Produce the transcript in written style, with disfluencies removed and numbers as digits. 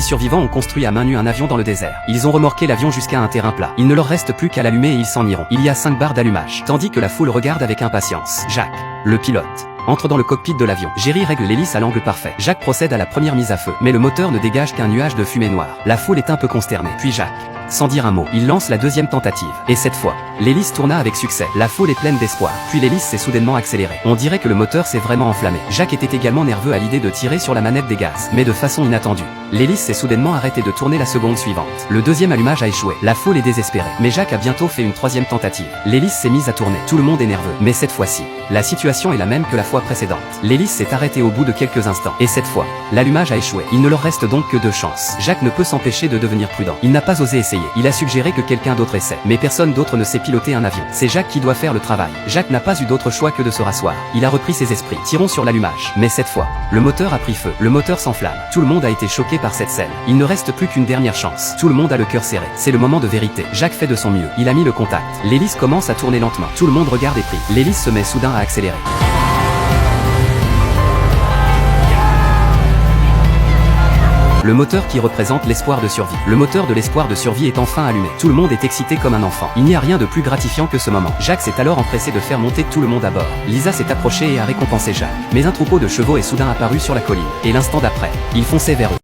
survivants ont construit à main nue un avion dans le désert. Ils ont remorqué l'avion jusqu'à un terrain plat. Il ne leur reste plus qu'à l'allumer et ils s'en iront. Il y a 5 barres d'allumage, tandis que la foule regarde avec impatience. Jacques, le pilote, entre dans le cockpit de l'avion. Jerry règle l'hélice à l'angle parfait. Jacques procède à la première mise à feu, mais le moteur ne dégage qu'un nuage de fumée noire. La foule est un peu consternée. Puis Jacques, sans dire un mot, il lance la deuxième tentative. Et cette fois, l'hélice tourna avec succès. La foule est pleine d'espoir. Puis l'hélice s'est soudainement accélérée. On dirait que le moteur s'est vraiment enflammé. Jacques était également nerveux à l'idée de tirer sur la manette des gaz, mais de façon inattendue. L'hélice s'est soudainement arrêtée de tourner la seconde suivante. Le deuxième allumage a échoué. La foule est désespérée. Mais Jacques a bientôt fait une troisième tentative. L'hélice s'est mise à tourner. Tout le monde est nerveux. Mais cette fois-ci, la situation est la même que la fois précédente. L'hélice s'est arrêtée au bout de quelques instants. Et cette fois, l'allumage a échoué. Il ne leur reste donc que 2 chances. Jacques ne peut s'empêcher de devenir prudent. Il n'a pas osé essayer. Il a suggéré que quelqu'un d'autre essaie. Mais personne d'autre ne sait piloter un avion. C'est Jacques qui doit faire le travail. Jacques n'a pas eu d'autre choix que de se rasseoir. Il a repris ses esprits. Tirons sur l'allumage. Mais cette fois, le moteur a pris feu. Le moteur s'enflamme. Tout le monde a été choqué par cette scène. Il ne reste plus qu'une dernière chance. Tout le monde a le cœur serré. C'est le moment de vérité. Jacques fait de son mieux. Il a mis le contact. L'hélice commence à tourner lentement. Tout le monde regarde et prie. L'hélice se met soudain à accélérer. Le moteur qui représente l'espoir de survie. Le moteur de l'espoir de survie est enfin allumé. Tout le monde est excité comme un enfant. Il n'y a rien de plus gratifiant que ce moment. Jacques s'est alors empressé de faire monter tout le monde à bord. Lisa s'est approchée et a récompensé Jacques. Mais un troupeau de chevaux est soudain apparu sur la colline. Et l'instant d'après, il fonçait vers eux.